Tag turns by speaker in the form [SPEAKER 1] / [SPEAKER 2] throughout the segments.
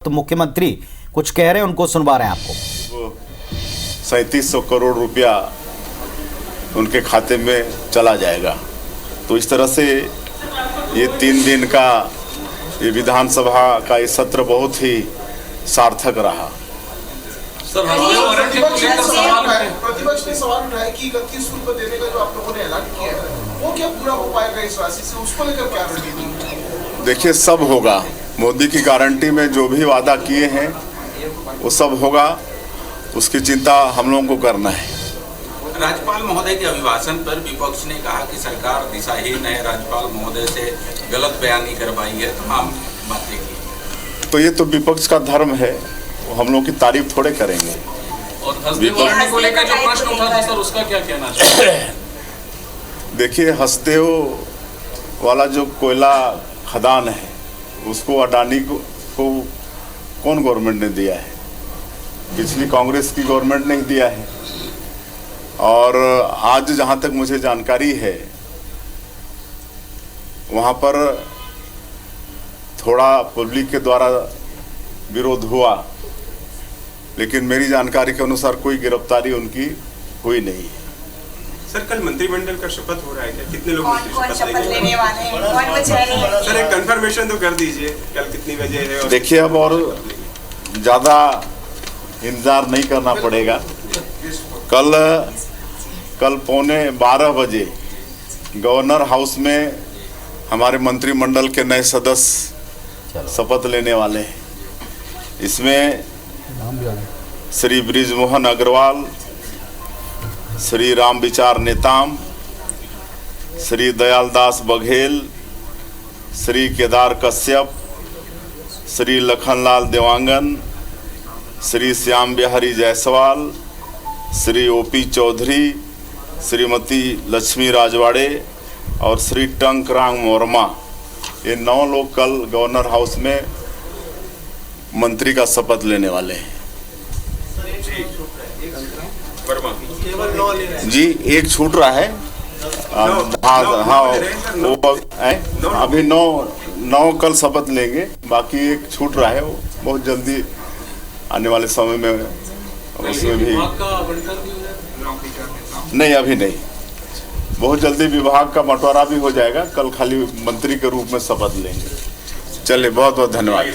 [SPEAKER 1] तो मुख्यमंत्री कुछ कह रहे हैं, उनको सुनवा रहे हैं आपको।
[SPEAKER 2] 3700 करोड़ रुपया उनके खाते में चला जाएगा। तो इस तरह से ये 3 दिन का ये विधानसभा का ये सत्र बहुत ही सार्थक रहा।
[SPEAKER 3] सर, प्रतिपक्ष ने सवाल उठाया कि 31 रुपये देने का जो आप लोगों ने ऐलान किया है वो क्या पूरा हो पाएगा इस राशि से, उसको लेकर क्या रणनीति?
[SPEAKER 2] देखिए, सब होगा। मोदी की गारंटी में जो भी वादा किए हैं वो सब होगा, उसकी चिंता हम लोगों को करना है।
[SPEAKER 4] राज्यपाल महोदय के अभिभाषण पर विपक्ष ने कहा कि सरकार दिशाहीन है, राज्यपाल महोदय से गलत बयानी करवाई है, तमाम बातें की।
[SPEAKER 2] तो ये तो विपक्ष का धर्म है, हम लोग की तारीफ थोड़े करेंगे।
[SPEAKER 3] और हस्देव को लेकर जो प्रश्न उठा था सर, उसका क्या कहना चाहिए?
[SPEAKER 2] देखिए, हस्देव वाला जो कोयला खदान है उसको अडानी को कौन गवर्नमेंट ने दिया है? पिछली कांग्रेस की गवर्नमेंट ने दिया है। और आज जहां तक मुझे जानकारी है वहां पर थोड़ा पब्लिक के द्वारा विरोध हुआ, लेकिन मेरी जानकारी के अनुसार कोई गिरफ्तारी उनकी हुई नहीं है।
[SPEAKER 5] सर, कल मंत्रिमंडल का शपथ हो रहा है क्या? कितने लोग
[SPEAKER 6] कौन शपथ लेने वाले हैं? कौन बच रहे हैं?
[SPEAKER 5] सर, एक कंफर्मेशन तो कर दीजिए, कल कितनी बजे है? और
[SPEAKER 2] देखिए, अब और ज़्यादा इंतजार नहीं करना पड़ेगा। कल पौने 12 बजे गवर्नर हाउस में हमारे मंत्रिमंडल के नए सदस्य शपथ लेने वाले हैं। इसमें श्री बृजमोहन अग्रवाल, श्री रामविचार नेताम, श्री दयालदास बघेल, श्री केदार कश्यप, श्री लखनलाल देवांगन, श्री श्याम बिहारी जायसवाल, श्री ओपी चौधरी, श्रीमती लक्ष्मी राजवाड़े और श्री टंकरांग वर्मा, ये 9 लोग कल गवर्नर हाउस में मंत्री का शपथ लेने वाले हैं। जी, एक छूट रहा है। हाँ, अभी 9 कल शपथ लेंगे, बाकी एक छूट रहा है, वो बहुत जल्दी आने वाले समय में उसमें भी नहीं, अभी नहीं, बहुत जल्दी विभाग का बंटवारा भी हो जाएगा। कल खाली मंत्री के रूप में शपथ लेंगे। चलिए, बहुत बहुत धन्यवाद।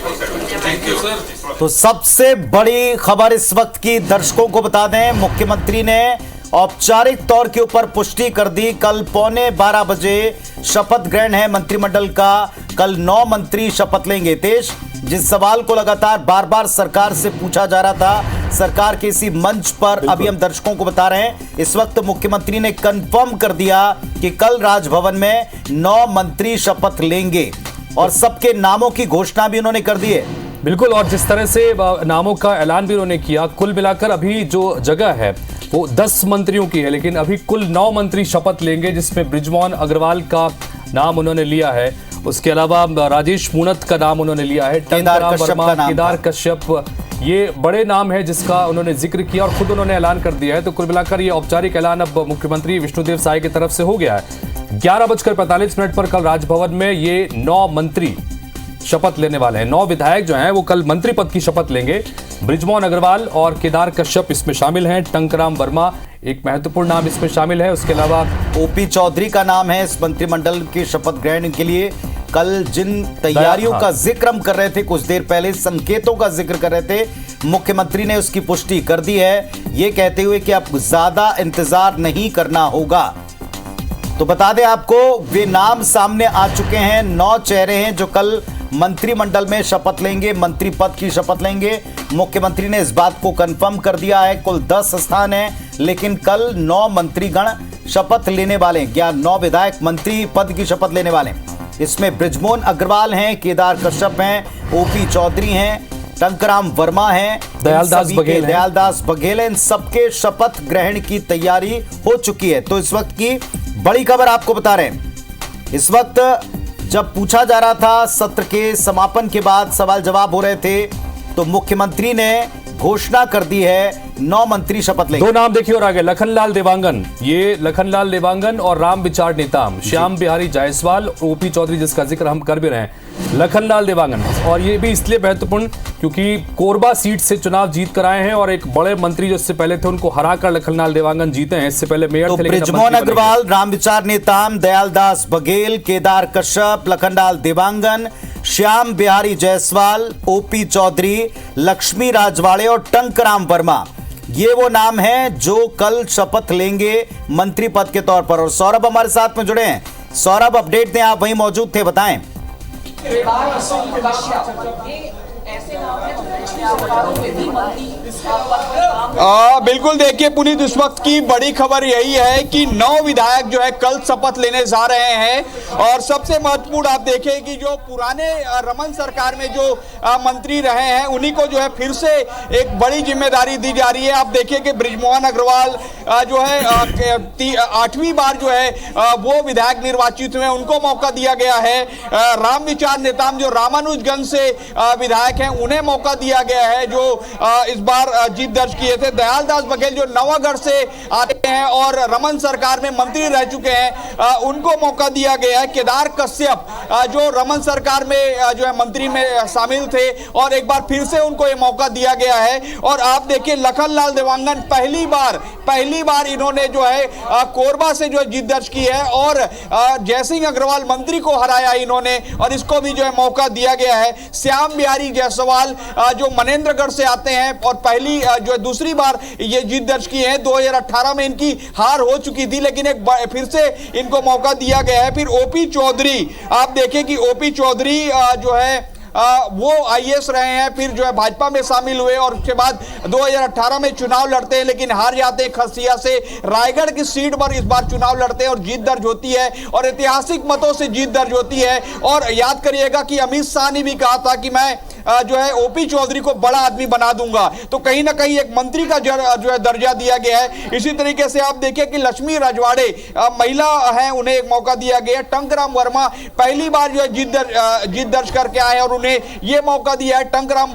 [SPEAKER 3] Thank you sir.
[SPEAKER 1] तो सबसे बड़ी खबर इस वक्त की दर्शकों को बता दें, मुख्यमंत्री ने औपचारिक तौर के ऊपर पुष्टि कर दी। कल पौने 12 बजे शपथ ग्रहण है मंत्रिमंडल का। कल 9 मंत्री शपथ लेंगे। तेज, जिस सवाल को लगातार बार बार सरकार से पूछा जा रहा था, सरकार के इसी मंच पर अभी हम दर्शकों को बता रहे हैं, इस वक्त मुख्यमंत्री ने कंफर्म कर दिया कि कल राजभवन में 9 मंत्री शपथ लेंगे और सबके नामों की घोषणा भी उन्होंने कर दी है।
[SPEAKER 7] बिल्कुल, और जिस तरह से नामों का ऐलान भी उन्होंने किया, कुल मिलाकर अभी जो जगह है वो 10 मंत्रियों की है, लेकिन अभी कुल 9 मंत्री शपथ लेंगे, जिसमें बृजमोहन अग्रवाल का नाम उन्होंने लिया है। उसके अलावा राजेश मूणत का नाम उन्होंने लिया है, टंकराम वर्मा, केदार कश्यप, ये बड़े नाम है जिसका उन्होंने जिक्र किया और खुद उन्होंने ऐलान कर दिया है। तो कुल मिलाकर ये औपचारिक ऐलान अब मुख्यमंत्री विष्णुदेव साय की तरफ से हो गया है। 11:45 पर कल राजभवन में ये 9 मंत्री शपथ लेने वाले हैं। 9 विधायक जो हैं वो कल मंत्री पद की शपथ लेंगे। बृजमोहन अग्रवाल और केदार कश्यप इसमें शामिल हैं। टंकराम वर्मा एक महत्वपूर्ण नाम इसमें शामिल है। उसके अलावा
[SPEAKER 1] ओपी चौधरी का नाम है इस मंत्रिमंडल के शपथ ग्रहण के लिए। कल जिन तैयारियों का जिक्र हम कर रहे थे, कुछ देर पहले संकेतों का जिक्र कर रहे थे, मुख्यमंत्री ने उसकी पुष्टि कर दी है, ये कहते हुए कि अब ज्यादा इंतजार नहीं करना होगा। तो बता दें आपको, वे नाम सामने आ चुके हैं। 9 चेहरे हैं जो कल मंत्रिमंडल में शपथ लेंगे, मंत्री पद की शपथ लेंगे। मुख्यमंत्री ने इस बात को कंफर्म कर दिया है। कुल 10 स्थान हैं, लेकिन कल 9 मंत्रीगण शपथ लेने वाले हैं, या 9 विधायक मंत्री पद की शपथ लेने वाले हैं। इसमें बृजमोहन अग्रवाल हैं, केदार कश्यप हैं, ओपी चौधरी हैं, टंकराम वर्मा हैं, दयालदास बघेल हैं। इन सबके शपथ ग्रहण की तैयारी हो चुकी है। तो इस वक्त की बड़ी खबर आपको बता रहे हैं। इस वक्त जब पूछा जा रहा था, सत्र के समापन के बाद सवाल जवाब हो रहे थे, तो मुख्यमंत्री ने घोषणा कर दी है, 9 मंत्री शपथ लेंगे।
[SPEAKER 7] दो नाम देखिए और आगे, लखनलाल देवांगन, ये लखनलाल देवांगन और राम विचार नेताम, श्याम बिहारी जायसवाल, ओपी चौधरी, जिसका जिक्र हम कर भी रहे हैं। लखनलाल देवांगन, और ये भी इसलिए महत्वपूर्ण क्योंकि कोरबा सीट से चुनाव जीत कर आए हैं और एक बड़े मंत्री जो इससे पहले थे उनको हराकर लखनलाल देवांगन जीते हैं। इससे पहले मेयर
[SPEAKER 1] तो
[SPEAKER 7] थे, लेकिन अब
[SPEAKER 1] बृजमोहन
[SPEAKER 7] मंत्री बने।
[SPEAKER 1] अग्रवाल, राम विचार नेताम, दयालदास बघेल, केदार कश्यप, लखनलाल देवांगन, श्याम बिहारी जायसवाल, ओपी चौधरी, लक्ष्मी राजवाड़े और टंकराम वर्मा, ये वो नाम हैं जो कल शपथ लेंगे मंत्री पद के तौर पर। और सौरभ हमारे साथ में जुड़े हैं। सौरभ, अपडेट दें, आप वहीं मौजूद थे, बताएं।
[SPEAKER 8] बिल्कुल, देखिए पुनीत, इस वक्त की बड़ी खबर यही है कि 9 विधायक जो है कल शपथ लेने जा रहे हैं। और सबसे महत्वपूर्ण आप देखें कि जो पुराने रमन सरकार में जो मंत्री रहे हैं उन्हीं को जो है फिर से एक बड़ी जिम्मेदारी दी जा रही है। आप देखिए कि बृजमोहन अग्रवाल जो है 8वीं बार जो है वो विधायक निर्वाचित हुए, उनको मौका दिया गया है। राम विचार नेताम जो रामानुजगंज से विधायक हैं उन्हें मौका दिया गया है, जो इस बार जीत दर्ज किए थे। दयालदास बघेल जो नवागढ़ से आते हैं और रमन सरकार में मंत्री रह चुके हैं, उनको मौका दिया गया है। केदार कश्यप जो रमन सरकार में जो है मंत्री में शामिल थे और एक बार फिर से उनको ये मौका दिया गया है। और आप देखिए लखनलाल देवांगन पहली बार इन्होंने जो है कोरबा से जो जीत दर्ज की है और जयसिंह अग्रवाल मंत्री को हराया इन्होंने और इसको भी जो है मौका दिया गया है। श्याम बिहारी जायसवाल जो मनेंद्रगढ़ से आते हैं और पहली जो दूसरी बार ये जीत दर्ज की है। 2018 में इनकी हार हो चुकी थी, लेकिन एक फिर से इनको मौका दिया गया है। फिर ओपी चौधरी, आप देखें कि ओपी चौधरी जो है वो आईएएस रहे हैं, फिर जो है भाजपा में शामिल हुए और उसके बाद 2018 में चुनाव लड़ते हैं, लेकिन हार जाते हैं खसिया से। रायगढ़ की सीट पर इस बार चुनाव लड़ते हैं और जीत दर्ज होती है और ऐतिहासिक मतों से जीत दर्ज होती है। और याद करिएगा कि अमित शाह ने भी कहा था कि मैं जो है ओपी चौधरी को बड़ा आदमी बना दूंगा, तो कहीं ना कहीं एक मंत्री का जो है दर्जा दिया गया है। इसी तरीके से आप देखिए कि लक्ष्मी राजवाड़े महिला हैं, उन्हें एक मौका दिया गया। टंकराम वर्मा पहली बार जो है जीत दर्ज करके आए और उन्हें ये मौका दिया है। टंकराम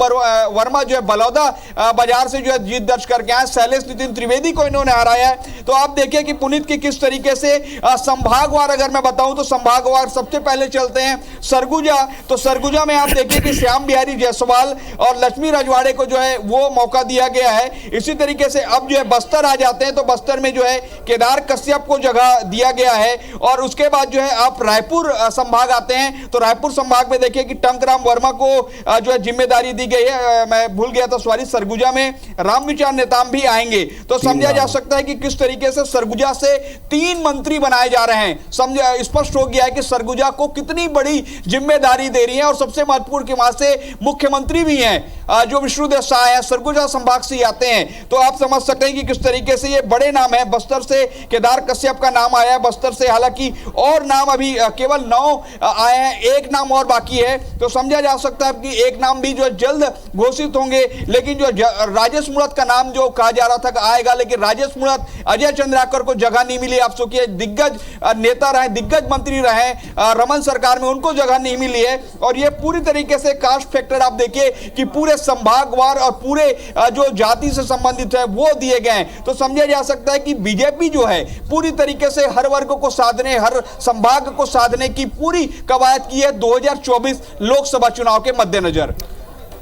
[SPEAKER 8] वर्मा जो है बलौदा बाजार से जो है जीत दर्ज करके आए। शैलेश नितिन त्रिवेदी को इन्होंने हराया है। तो आप देखिए कि पुनीत की किस तरीके से संभागवार अगर मैं बताऊं तो संभागवार सबसे पहले चलते हैं सरगुजा। तो सरगुजा में आप देखिए कि श्याम बिहारी जायसवाल और लक्ष्मी राजवाड़े को जो है वो मौका दिया गया है। इसी तरीके से अब जो है बस्तर आ जाते हैं, तो बस्तर में जो है केदार कश्यप को जगह दिया गया है। और उसके बाद जो है आप रायपुर संभाग आते हैं, तो रायपुर संभाग में देखिए कि टंकराम वर्मा को जो है जिम्मेदारी दी गई है। मैं भूल गया था, सॉरी, सरगुजा में राम विचार नेताम भी आएंगे। तो समझा जा सकता है कि किस तरीके से सरगुजा से 3 मंत्री बनाए जा रहे हैं। समझा स्पष्ट हो गया है कि सरगुजा को कितनी बड़ी जिम्मेदारी दे रही है। और सबसे महत्वपूर्ण कि वहां से मुख्यमंत्री भी हैं जो विष्णुदेव साय है, सरगुजा संभाग से आते हैं। तो आप समझ सकते हैं कि किस तरीके से ये बड़े नाम है। बस्तर से केदार कश्यप का नाम आया है, बस्तर से हालांकि और नाम अभी केवल 9 आए हैं, एक नाम और बाकी है। तो समझा जा सकता है कि एक नाम भी जो जल्द घोषित होंगे। लेकिन जो राजेश मूणत का नाम जो कहा जा रहा था कि आएगा, लेकिन राजेश मूणत, अजय चंद्राकर को जगह नहीं मिली। आप सोचिए, दिग्गज नेता रहे, दिग्गज मंत्री रहे रमन सरकार में, उनको जगह नहीं मिली है। और ये पूरी तरीके से कास्ट फैक्टर आप देखिए कि पूरे संभागवार और पूरे जो जाति से संबंधित है वो दिए गए हैं। तो समझा जा सकता है कि बीजेपी जो है पूरी तरीके से हर वर्ग को साधने, हर संभाग को साधने की पूरी कवायद की है 2024 लोकसभा चुनाव के मद्देनजर।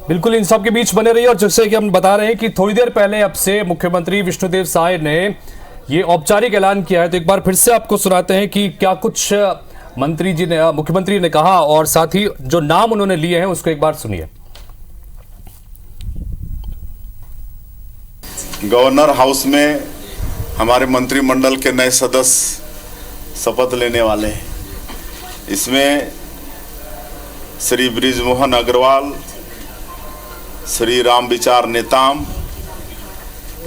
[SPEAKER 7] बिल्कुल, इन सब के बीच बने रहिए। और जैसे कि हम बता रहे हैं कि थोड़ी देर पहले अब से मुख्यमंत्री विष्णुदेव साय ने ये औपचारिक ऐलान किया है। तो एक बार फिर से आपको सुनाते हैं कि क्या कुछ मुख्यमंत्री ने कहा और साथ ही जो नाम उन्होंने लिए हैं उसको एक बार सुनिए।
[SPEAKER 2] गवर्नर हाउस में हमारे मंत्रिमंडल के नए सदस्य शपथ लेने वाले हैं। इसमें श्री बृजमोहन अग्रवाल, श्री राम विचार नेताम,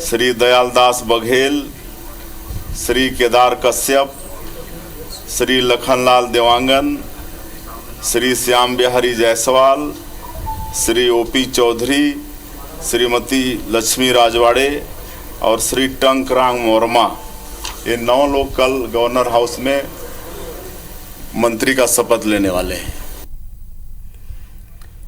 [SPEAKER 2] श्री दयालदास बघेल, श्री केदार कश्यप, श्री लखनलाल देवांगन, श्री श्याम बिहारी जायसवाल, श्री ओपी चौधरी, श्रीमती लक्ष्मी राजवाड़े और श्री टंकराम वर्मा, ये 9 लोग कल गवर्नर हाउस में मंत्री का शपथ लेने वाले हैं।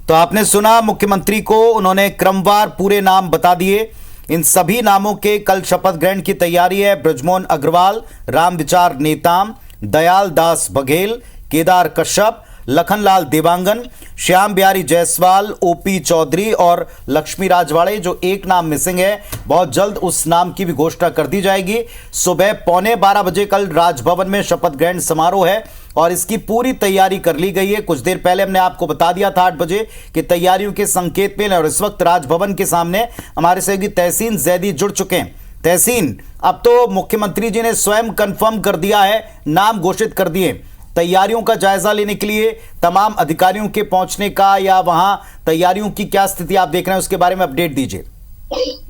[SPEAKER 1] तो आपने सुना मुख्यमंत्री को, उन्होंने क्रमवार पूरे नाम बता दिए। इन सभी नामों के कल शपथ ग्रहण की तैयारी है। बृजमोहन अग्रवाल, रामविचार नेताम, दयाल दास बघेल, केदार कश्यप, लखनलाल देवांगन, श्याम बिहारी जायसवाल, ओपी चौधरी और लक्ष्मी राजवाड़े। जो एक नाम मिसिंग है, बहुत जल्द उस नाम की भी घोषणा कर दी जाएगी। सुबह 11:15 बजे कल राजभवन में शपथ ग्रहण समारोह है और इसकी पूरी तैयारी कर ली गई है। कुछ देर पहले हमने आपको बता दिया था 8 बजे कि तैयारियों के संकेत मिले और इस वक्त राजभवन के सामने हमारे सहयोगी तहसीन जैदी जुड़ चुके हैं। तहसीन, अब तो मुख्यमंत्री जी ने स्वयं कंफर्म कर दिया है, नाम घोषित कर दिए। तैयारियों का जायजा लेने के लिए तमाम अधिकारियों के पहुंचने का या वहां तैयारियों की क्या स्थिति आप देख रहे हैं, उसके बारे में अपडेट दीजिए।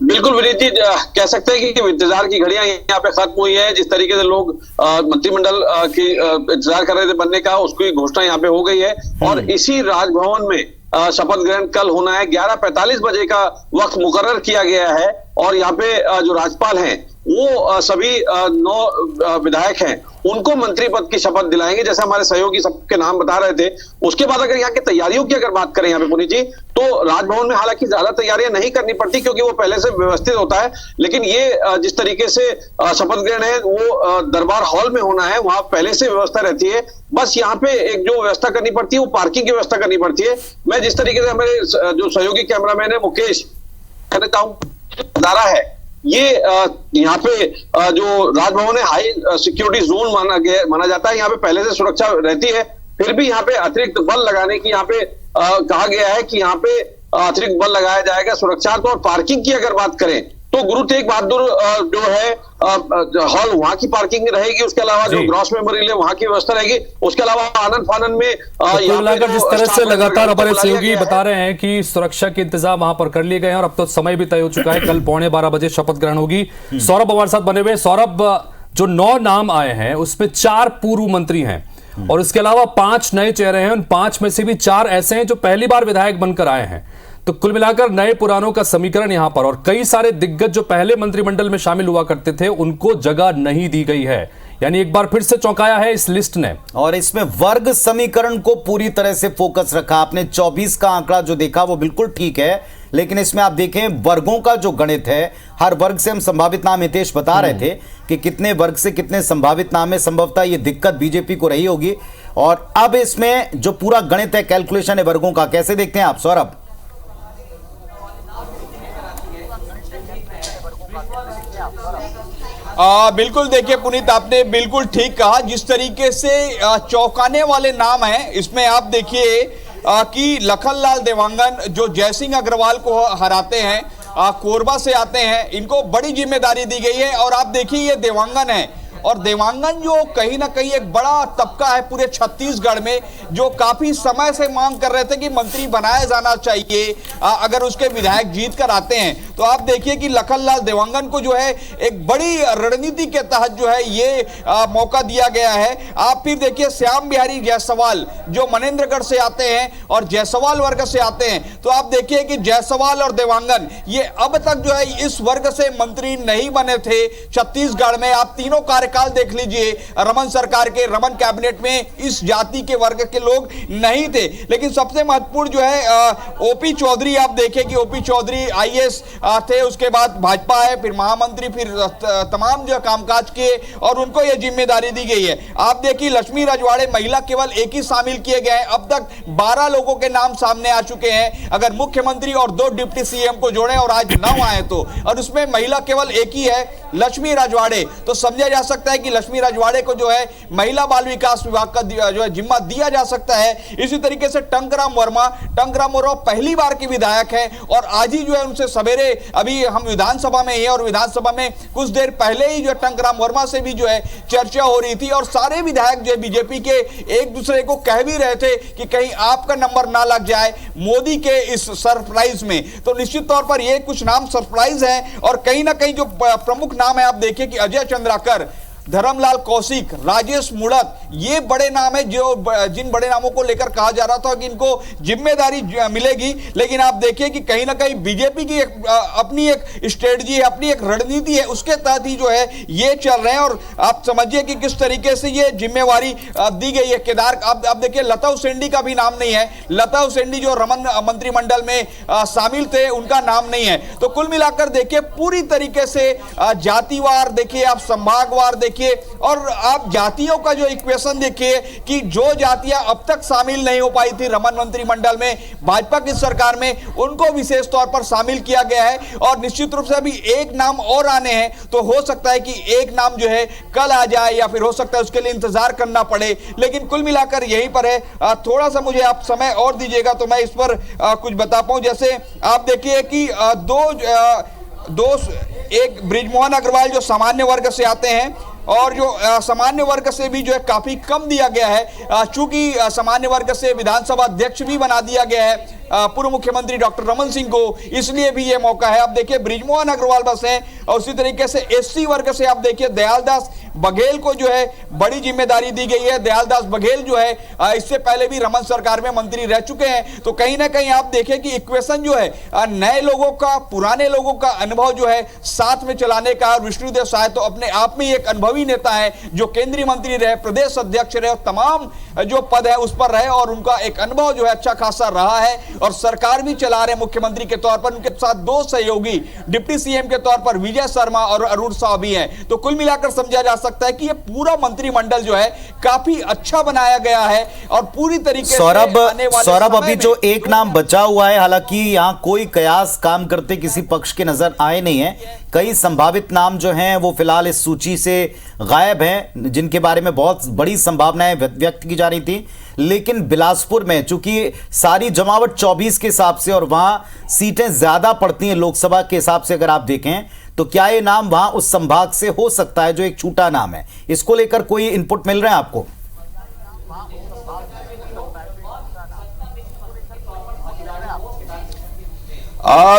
[SPEAKER 9] बिल्कुल विनीत जी, कह सकते हैं कि इंतजार की घड़ियां यहाँ पे खत्म हुई है। जिस तरीके से लोग मंत्रिमंडल की इंतजार कर रहे थे बनने का, उसकी घोषणा यहाँ पे हो गई है और इसी राजभवन में शपथ ग्रहण कल होना है। 11:45 बजे का वक्त मुकर्रर किया गया है और यहाँ पे जो राज्यपाल हैं वो सभी 9 विधायक हैं, उनको मंत्री पद की शपथ दिलाएंगे, जैसे हमारे सहयोगी सबके नाम बता रहे थे। उसके बाद अगर यहाँ की तैयारियों की अगर बात करें यहाँ पे पुनीत जी, तो राजभवन में हालांकि ज्यादा तैयारियां नहीं करनी पड़ती क्योंकि वो पहले से व्यवस्थित होता है। लेकिन ये जिस तरीके से शपथ ग्रहण है वो दरबार हॉल में होना है, वहां पहले से व्यवस्था रहती है। बस यहाँ पे एक जो व्यवस्था करनी पड़ती है वो पार्किंग की व्यवस्था करनी पड़ती है। मैं जिस तरीके से हमारे जो सहयोगी कैमरामैन है मुकेश कहना चाहूंगा है, ये यहाँ पे जो राजभवन है हाई सिक्योरिटी जोन माना जाता है। यहाँ पे पहले से सुरक्षा रहती है, फिर भी यहाँ पे अतिरिक्त बल लगाने की यहाँ पे कहा गया है कि यहाँ पे अतिरिक्त बल लगाया जाएगा सुरक्षार्थ। और पार्किंग की अगर बात करें तो गुरु तेग बहादुर जो है हॉल, वहां की पार्किंग रहेगी। उसके अलावा जो ग्रॉस मेमोरियल है वहां की व्यवस्था रहेगी। उसके अलावा आनंद फानन में
[SPEAKER 7] जिस तरह से लगातार हमारे सहयोगी बता रहे हैं कि सुरक्षा के इंतजाम वहां पर कर लिए गए हैं और अब तो समय भी तय हो चुका है, कल 11:15 बजे शपथ ग्रहण होगी। सौरभ हमारे साथ बने हुए। सौरभ, जो 9 नाम आए हैं उसमें 4 पूर्व मंत्री हैं और इसके अलावा 5 नए चेहरे हैं। उन 5 में से भी 4 ऐसे हैं जो पहली बार विधायक बनकर आए हैं। तो कुल मिलाकर नए पुरानों का समीकरण यहां पर, और कई सारे दिग्गज जो पहले मंत्रिमंडल में शामिल हुआ करते थे उनको जगह नहीं दी गई है। यानी एक बार फिर से चौंकाया है इस लिस्ट ने। और इसमें वर्ग समीकरण को पूरी तरह से फोकस रखा। आपने 24 का आंकड़ा जो देखा वो बिल्कुल ठीक है, लेकिन इसमें आप देखें वर्गों का जो गणित है, हर वर्ग से हम संभावित नाम, हितेश बता रहे थे कि कितने वर्ग से कितने संभावित नाम है। संभवतः ये दिक्कत बीजेपी को रही होगी और अब इसमें जो पूरा गणित है, कैलकुलेशन है वर्गों का, कैसे देखते हैं आप सौरभ?
[SPEAKER 8] बिल्कुल, देखिए पुनीत, आपने बिल्कुल ठीक कहा। जिस तरीके से चौंकाने वाले नाम हैं, इसमें आप देखिए कि लखनलाल देवांगन जो जयसिंह अग्रवाल को हराते हैं, कोरबा से आते हैं, इनको बड़ी जिम्मेदारी दी गई है। और आप देखिए ये देवांगन है और देवांगन जो कहीं ना कहीं एक बड़ा तबका है पूरे छत्तीसगढ़ में, जो काफी समय से मांग कर रहे थे कि मंत्री बनाया जाना चाहिए अगर उसके विधायक जीत कर आते हैं। तो आप देखिए कि लखनलाल देवांगन को जो है एक बड़ी रणनीति के तहत जो है ये मौका दिया गया है। आप फिर देखिए श्याम बिहारी जायसवाल जो मनेन्द्रगढ़ से आते हैं और जायसवाल वर्ग से आते हैं। तो आप देखिए कि जायसवाल और देवांगन ये अब तक जो है इस वर्ग से मंत्री नहीं बने थे छत्तीसगढ़ में। आप तीनों कार्यकाल देख लीजिए, रमन सरकार के रमन कैबिनेट में इस जाति के वर्ग के लोग नहीं थे। लेकिन सबसे महत्वपूर्ण जो है ओपी चौधरी, आप देखें कि ओपी चौधरी आईएएस थे, उसके बाद भाजपा है, फिर महामंत्री, फिर तमाम जो कामकाज के, और उनको यह जिम्मेदारी दी गई है। आप देखिए लक्ष्मी राजवाड़े महिला केवल एक ही शामिल किए गए हैं। अब तक 12 लोगों के नाम सामने आ चुके हैं, अगर मुख्यमंत्री और 2 डिप्टी सीएम को जोड़े और आज 9 आए तो, और उसमें महिला केवल एक ही है, लक्ष्मी राजवाड़े। तो समझा जा सकता है कि लक्ष्मी राजवाड़े को जो है महिला बाल विकास विभाग का जो है जिम्मा दिया जा सकता है। इसी तरीके से टंकराम वर्मा पहली बार के विधायक है और आज ही जो है उनसे सवेरे, अभी हम विधानसभा में ही और विधानसभा में कुछ देर पहले ही जो टंकराम वर्मा से भी जो है चर्चा हो रही थी और सारे विधायक जो है बीजेपी के एक दूसरे को कह भी रहे थे कि कहीं आपका नंबर ना लग जाए मोदी के इस सरप्राइज में। तो निश्चित तौर पर ये कुछ नाम सरप्राइज है और कहीं ना कहीं जो प्रमुख नाम है, आप देखिए कि अजय चंद्राकर धर्मलाल कौशिक, राजेश मूणत, ये बड़े नाम है जो जिन बड़े नामों को लेकर कहा जा रहा था कि इनको जिम्मेदारी मिलेगी। लेकिन आप देखिए कि कहीं ना कहीं बीजेपी की अपनी एक स्ट्रेटजी है, अपनी एक रणनीति है, उसके तहत ही जो है ये चल रहे हैं। और आप समझिए कि किस तरीके से ये जिम्मेवारी दी गई है। केदार, आप देखिए लता उसेंडी का भी नाम नहीं है। लता उसेंडी जो रमन मंत्रिमंडल में शामिल थे, उनका नाम नहीं है। तो कुल मिलाकर देखिए पूरी तरीके से जातिवार देखिए, आप संभागवार देखिए, और आप जातियों का जो इक्वेशन देखिए कि जो जातियां अब तक शामिल नहीं हो पाई थी रमन मंत्रिमंडल में, भाजपा की सरकार में, उनको विशेष तौर पर शामिल किया गया है। और निश्चित रूप से अभी एक नाम और आने हैं, तो हो सकता है कि एक नाम जो है कल आ जाए, या फिर हो सकता है उसके लिए इंतजार करना पड़े। लेकिन कुल मिलाकर यहीं पर है। थोड़ा सा मुझे आप समय और दीजिएगा तो मैं इस पर कुछ बता पाऊं। जैसे आप देखिए कि एक बृजमोहन अग्रवाल जो सामान्य वर्ग से आते हैं, और जो सामान्य वर्ग से भी जो है काफी कम दिया गया है। चूंकि सामान्य वर्ग से विधानसभा अध्यक्ष भी बना दिया गया है पूर्व मुख्यमंत्री डॉक्टर रमन सिंह को, इसलिए भी ये मौका है। आप देखिए बृजमोहन अग्रवाल बस हैं, और उसी तरीके से एससी वर्ग से आप देखिए दयालदास बघेल को जो है बड़ी जिम्मेदारी दी गई है। दयालदास बघेल जो है इससे पहले भी रमन सरकार में मंत्री रह चुके हैं। तो कहीं ना कहीं आप देखें कि इक्वेशन जो है नए लोगों का, पुराने लोगों का अनुभव जो है साथ में चलाने का। विष्णुदेव साय तो अपने आप में एक अनुभवी नेता है, जो केंद्रीय मंत्री रहे, प्रदेश अध्यक्ष रहे, तमाम जो पद है उस पर रहे, और उनका एक अनुभव जो है अच्छा खासा रहा है, और सरकार भी चला रहे मुख्यमंत्री के तौर पर। उनके साथ दो सहयोगी डिप्टी सीएम के तौर पर विजय शर्मा और अरुण साव भी हैं। तो कुल मिलाकर समझा जा सकता है कि ये पूरा मंत्रिमंडल जो है काफी अच्छा बनाया गया है, और पूरी तरीके से
[SPEAKER 1] सौरभ अभी जो एक नाम बचा हुआ है, हालांकि यहाँ कोई कयास काम करते किसी पक्ष के नजर आए नहीं है। कई संभावित नाम जो हैं वो फिलहाल इस सूची से गायब हैं, जिनके बारे में बहुत बड़ी संभावनाएं व्यक्त की जा रही थी। लेकिन बिलासपुर में चूंकि सारी जमावट 24 के हिसाब से, और वहां सीटें ज्यादा पड़ती हैं लोकसभा के हिसाब से, अगर आप देखें तो क्या ये नाम वहां उस संभाग से हो सकता है जो एक छूटा नाम है? इसको लेकर कोई इनपुट मिल रहा है आपको?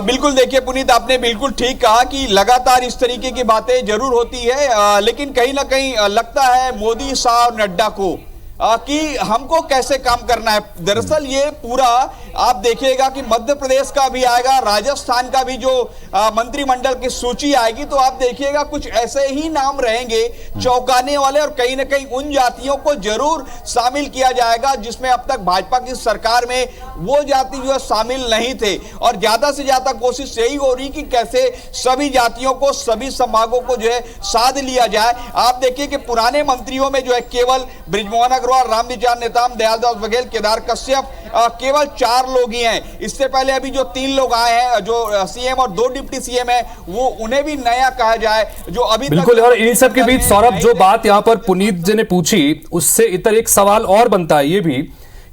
[SPEAKER 8] बिल्कुल देखिए पुनीत, आपने बिल्कुल ठीक कहा कि लगातार इस तरीके की बातें जरूर होती है, लेकिन कहीं ना कहीं लगता है मोदी, शाह, नड्डा को कि हमको कैसे काम करना है। दरअसल ये पूरा आप देखिएगा कि मध्य प्रदेश का भी आएगा, राजस्थान का भी जो मंत्रिमंडल की सूची आएगी, तो आप देखिएगा कुछ ऐसे ही नाम रहेंगे चौंकाने वाले, और कहीं ना कहीं उन जातियों को जरूर शामिल किया जाएगा जिसमें अब तक भाजपा की सरकार में वो जाति जो है शामिल नहीं थे। और ज्यादा से ज्यादा कोशिश यही हो रही कि कैसे सभी जातियों को, सभी संभागों को जो है साध लिया जाए। आप देखिए कि पुराने मंत्रियों में जो है केवल बृजमोहन अग्रवाल, रामविचार नेताम, दयालदास बघेल, केदार कश्यप, केवल 4 लोग ही हैं। इससे पहले अभी जो 3 लोग आए हैं, जो सीएम और 2 डिप्टी सीएम है, वो उन्हें भी नया कहा जाए, जो अभी
[SPEAKER 7] बिल्कुल। और इन सब के बीच सौरभ, जो बात यहाँ पर पुनीत जी ने पूछी, उससे इतर एक सवाल और बनता है ये भी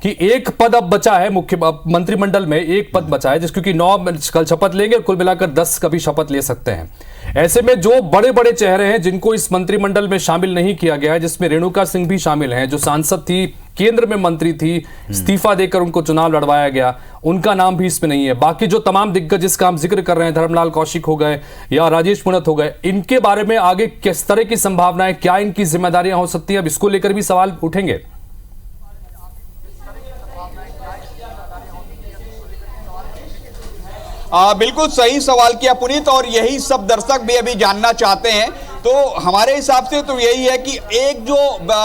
[SPEAKER 7] कि एक पद अब बचा है मुख्य मंत्रिमंडल में, एक पद बचा है जिसकी 9 कल शपथ लेंगे, कुल मिलाकर 10 का भी शपथ ले सकते हैं। ऐसे में जो बड़े बड़े चेहरे हैं जिनको इस मंत्रिमंडल में शामिल नहीं किया गया है, जिसमें रेणुका सिंह भी शामिल हैं, जो सांसद थी, केंद्र में मंत्री थी, इस्तीफा देकर उनको चुनाव लड़वाया गया, उनका नाम भी इसमें नहीं है। बाकी जो तमाम दिग्गज जिसका हम जिक्र कर रहे हैं, धर्मलाल कौशिक हो गए या राजेश मूणत हो गए, इनके बारे में आगे किस तरह की संभावनाएं, क्या इनकी जिम्मेदारियां हो सकती हैं, अब इसको लेकर भी सवाल उठेंगे।
[SPEAKER 8] बिल्कुल सही सवाल किया पुनीत, और यही सब दर्शक भी अभी जानना चाहते हैं। तो हमारे हिसाब से तो यही है कि एक जो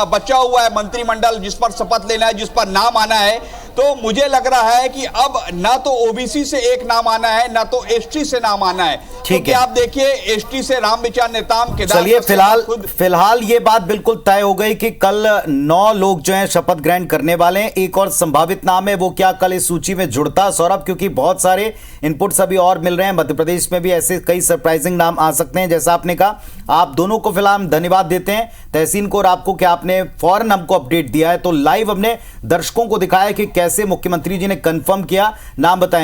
[SPEAKER 8] बचा हुआ है मंत्रिमंडल जिस पर शपथ लेना है, जिस पर नाम आना है, तो मुझे लग रहा है कि अब ना तो ओबीसी से एक नाम आना है, ना तो एसटी से नाम आना है।
[SPEAKER 1] ठीक है,
[SPEAKER 8] आप देखिए एसटी से रामविचार नेताम, केदार,
[SPEAKER 1] चलिए फिलहाल ये बात बिल्कुल तय हो गई कि कल 9 लोग जो हैं शपथ ग्रहण करने वाले हैं। एक और संभावित नाम है, वो क्या कल इस सूची में जुड़ता सौरभ? क्योंकि बहुत सारे इनपुट्स अभी और मिल रहे हैं, मध्य प्रदेश में भी ऐसे कई सरप्राइजिंग नाम आ सकते हैं। जैसा आपने कहा, आप दोनों को फिलहाल हम धन्यवाद देते हैं, तहसीन को और आपको, कि आपने फौरन हमको अपडेट दिया है। तो लाइव हमने दर्शकों को दिखाया कि कैसे मुख्यमंत्री जी ने कंफर्म किया। नाम बताएं।